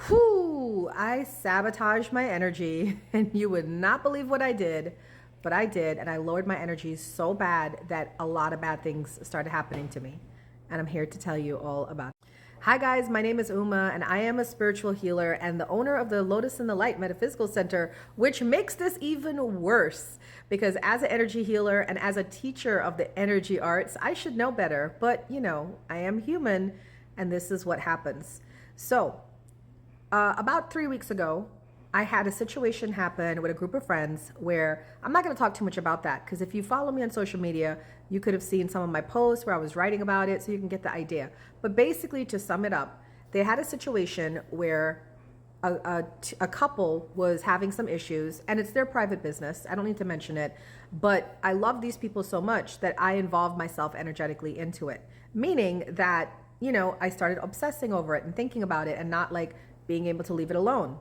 Whew, I sabotaged my energy and you would not believe what I did, but I did. And I lowered my energy so bad that a lot of bad things started happening to me. And I'm here to tell you all about it. Hi guys, my name is Uma and I am a spiritual healer and the owner of the Lotus in the Light Metaphysical Center, which makes this even worse because as an energy healer and as a teacher of the energy arts, I should know better, but I am human and this is what happens. So, about 3 weeks ago, I had a situation happen with a group of friends where I'm not going to talk too much about that because if you follow me on social media, you could have seen some of my posts where I was writing about it, so you can get the idea. But basically, to sum it up, they had a situation where a couple was having some issues, and it's their private business. I don't need to mention it, but I love these people so much that I involved myself energetically into it, meaning that, I started obsessing over it and thinking about it and not like being able to leave it alone.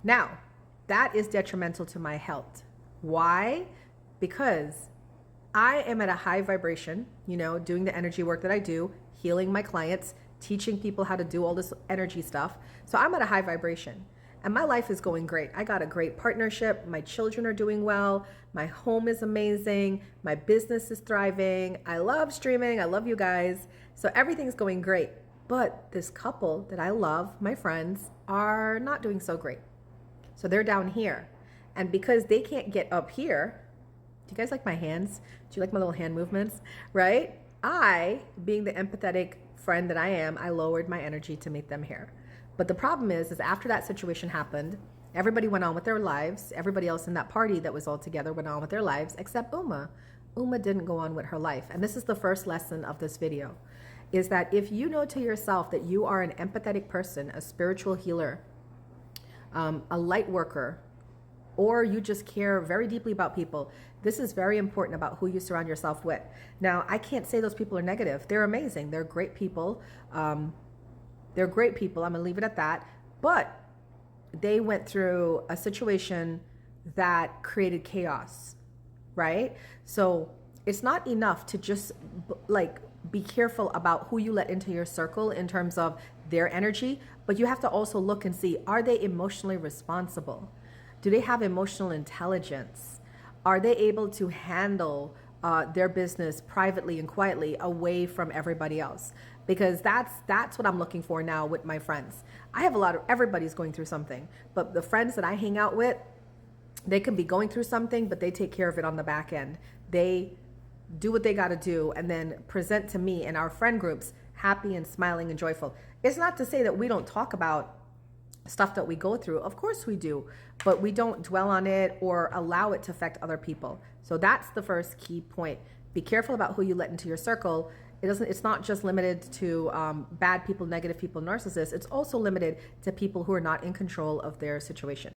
Now, that is detrimental to my health. Why? Because I am at a high vibration, doing the energy work that I do, healing my clients, teaching people how to do all this energy stuff. So I'm at a high vibration and my life is going great. I got a great partnership. My children are doing well. My home is amazing. My business is thriving. I love streaming. I love you guys. So everything's going great. But this couple that I love, my friends, are not doing so great. So they're down here. And because they can't get up here, do you guys like my hands? Do you like my little hand movements? Right? I, being the empathetic friend that I am, I lowered my energy to meet them here. But the problem is after that situation happened, everybody went on with their lives. Everybody else in that party that was all together went on with their lives, except Uma. Uma didn't go on with her life. And this is the first lesson of this video, is that if you know to yourself that you are an empathetic person, a spiritual healer, a light worker, or you just care very deeply about people, this is very important about who you surround yourself with. Now, I can't say those people are negative. They're amazing. They're great people. They're great people. I'm going to leave it at that. But they went through a situation that created chaos, right? So it's not enough to just be careful about who you let into your circle in terms of their energy, but you have to also look and see, are they emotionally responsible? Do they have emotional intelligence? Are they able to handle their business privately and quietly away from everybody else? Because that's what I'm looking for now with my friends. I have everybody's going through something, but the friends that I hang out with, they can be going through something, but they take care of it on the back end. They do what they got to do and then present to me and our friend groups happy and smiling and joyful. It's not to say that we don't talk about stuff that we go through. Of course we do, but we don't dwell on it or allow it to affect other people. So that's the first key point. Be careful about who you let into your circle. It's not just limited to bad people, negative people, narcissists. It's also limited to people who are not in control of their situation.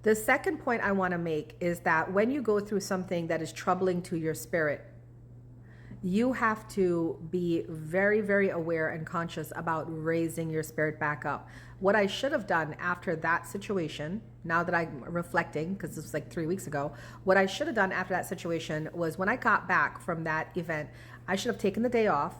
The second point I want to make is that when you go through something that is troubling to your spirit, you have to be very, very aware and conscious about raising your spirit back up. What I should have done after that situation, now that I'm reflecting, because this was like 3 weeks ago, what I should have done after that situation was when I got back from that event, I should have taken the day off,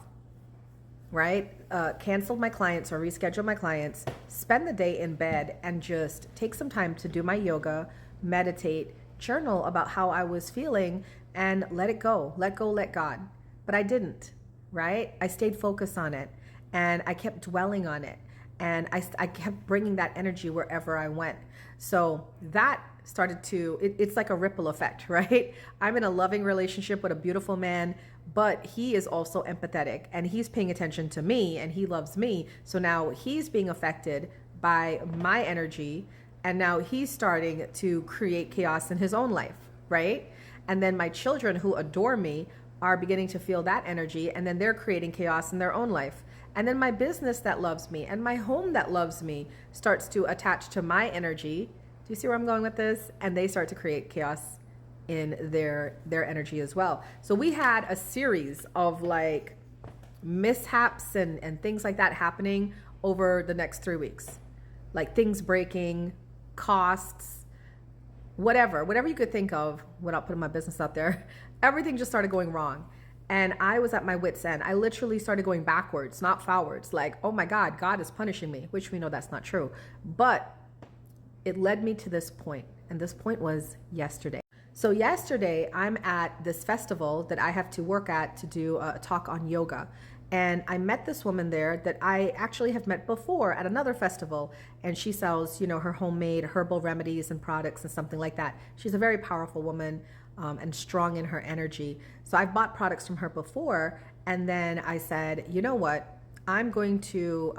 right? Canceled my clients or rescheduled my clients, spend the day in bed and just take some time to do my yoga, meditate, journal about how I was feeling and let it go, let God. But I didn't, right? I stayed focused on it and I kept dwelling on it. And I kept bringing that energy wherever I went. So that started to, it's like a ripple effect, right? I'm in a loving relationship with a beautiful man, but he is also empathetic and he's paying attention to me and he loves me. So now he's being affected by my energy and now he's starting to create chaos in his own life, right? And then my children who adore me are beginning to feel that energy and then they're creating chaos in their own life. And then my business that loves me and my home that loves me starts to attach to my energy. Do you see where I'm going with this? And they start to create chaos in their energy as well. So we had a series of like mishaps and things like that happening over the next 3 weeks. Like things breaking, costs, whatever you could think of without putting my business out there, everything just started going wrong. And I was at my wit's end. I literally started going backwards, not forwards. Like, oh my God, God is punishing me, which we know that's not true. But it led me to this point, and this point was yesterday. So yesterday, I'm at this festival that I have to work at to do a talk on yoga. And I met this woman there that I actually have met before at another festival. And she sells, her homemade herbal remedies and products and something like that. She's a very powerful woman and strong in her energy. So I've bought products from her before. And then I said, you know what? I'm going to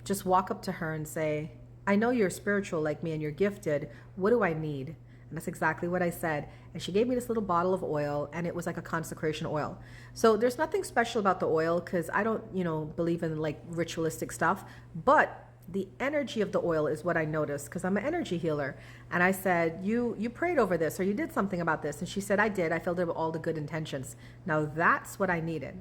just walk up to her and say, I know you're spiritual like me and you're gifted. What do I need? And that's exactly what I said. And she gave me this little bottle of oil, and it was like a consecration oil. So there's nothing special about the oil because I don't, believe in like ritualistic stuff. But the energy of the oil is what I noticed because I'm an energy healer. And I said, you prayed over this or you did something about this. And she said, I did. I filled it with all the good intentions. Now that's what I needed.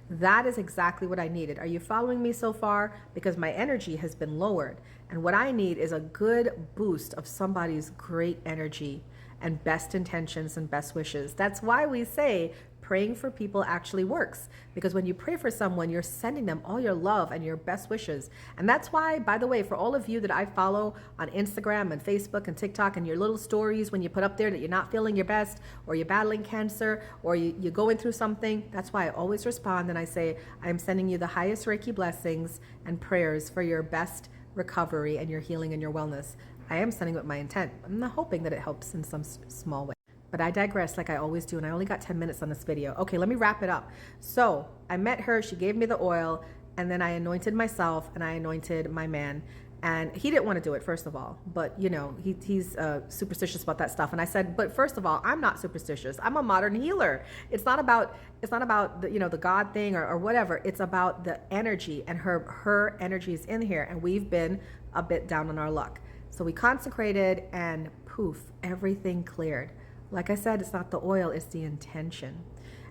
That is exactly what I needed. Are you following me so far? Because my energy has been lowered. And what I need is a good boost of somebody's great energy and best intentions and best wishes. That's why we say praying for people actually works. Because when you pray for someone, you're sending them all your love and your best wishes. And that's why, by the way, for all of you that I follow on Instagram and Facebook and TikTok and your little stories when you put up there that you're not feeling your best or you're battling cancer or you're going through something, that's why I always respond and I say, I'm sending you the highest Reiki blessings and prayers for your best recovery and your healing and your wellness. I am sending with my intent. I'm not hoping that it helps in some small way. But I digress like I always do, and I only got 10 minutes on this video. Okay, let me wrap it up. So I met her, she gave me the oil, and then I anointed myself and I anointed my man. And he didn't want to do it, first of all, but he's superstitious about that stuff. And I said, but first of all, I'm not superstitious. I'm a modern healer. It's not about the God thing or whatever. It's about the energy, and her energy is in here, and we've been a bit down on our luck. So we consecrated, and poof, everything cleared. Like I said, it's not the oil, it's the intention.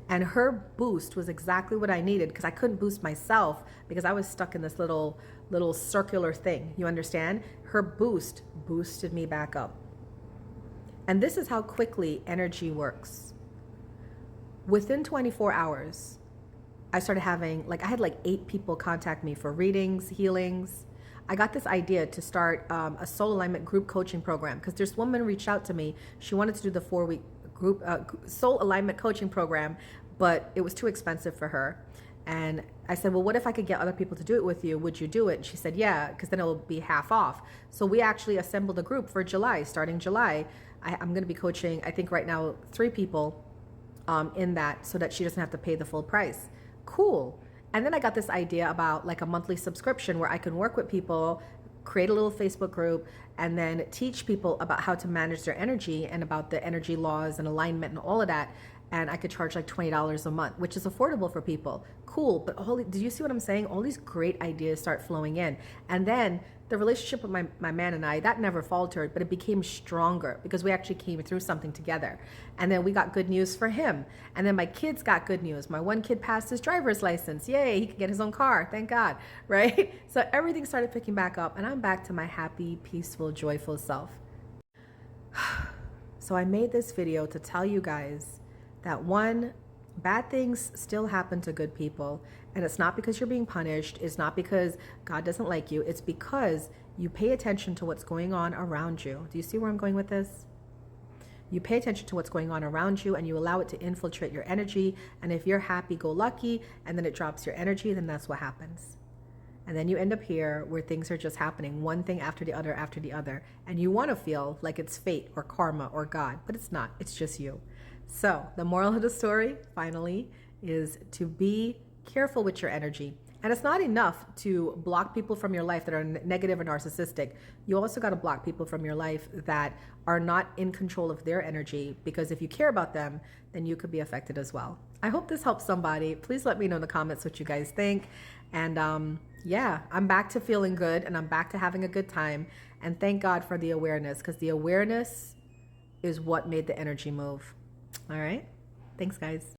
And her boost was exactly what I needed because I couldn't boost myself because I was stuck in this little circular thing. You understand? Her boost boosted me back up. And this is how quickly energy works. Within 24 hours, I started having, I had 8 people contact me for readings, healings. I got this idea to start a soul alignment group coaching program because this woman reached out to me. She wanted to do the 4-week group soul alignment coaching program, but it was too expensive for her. And I said, well, what if I could get other people to do it with you? Would you do it? And she said, yeah, because then it will be half off. So we actually assembled a group for July. Starting July, I'm going to be coaching, I think right now, 3 people in that so that she doesn't have to pay the full price. Cool. And then I got this idea about a monthly subscription where I can work with people, create a little Facebook group, and then teach people about how to manage their energy and about the energy laws and alignment and all of that. And I could charge $20 a month, which is affordable for people. Cool, but do you see what I'm saying? All these great ideas start flowing in. And then the relationship with my man and I, that never faltered, but it became stronger because we actually came through something together. And then we got good news for him. And then my kids got good news. My one kid passed his driver's license. Yay, he could get his own car. Thank God, right? So everything started picking back up and I'm back to my happy, peaceful, joyful self. So I made this video to tell you guys that bad things still happen to good people, and it's not because you're being punished. It's not because God doesn't like you. It's because you pay attention to what's going on around you. Do you see where I'm going with this? You pay attention to what's going on around you and you allow it to infiltrate your energy. And if you're happy-go-lucky and then it drops your energy, then that's what happens. And then you end up here where things are just happening, one thing after the other. And you want to feel like it's fate or karma or God, but it's not. It's just you. So the moral of the story, finally, is to be careful with your energy. And it's not enough to block people from your life that are negative or narcissistic. You also got to block people from your life that are not in control of their energy, because if you care about them, then you could be affected as well. I hope this helps somebody. Please let me know in the comments what you guys think. And yeah, I'm back to feeling good and I'm back to having a good time. And thank God for the awareness, because the awareness is what made the energy move. All right. Thanks, guys.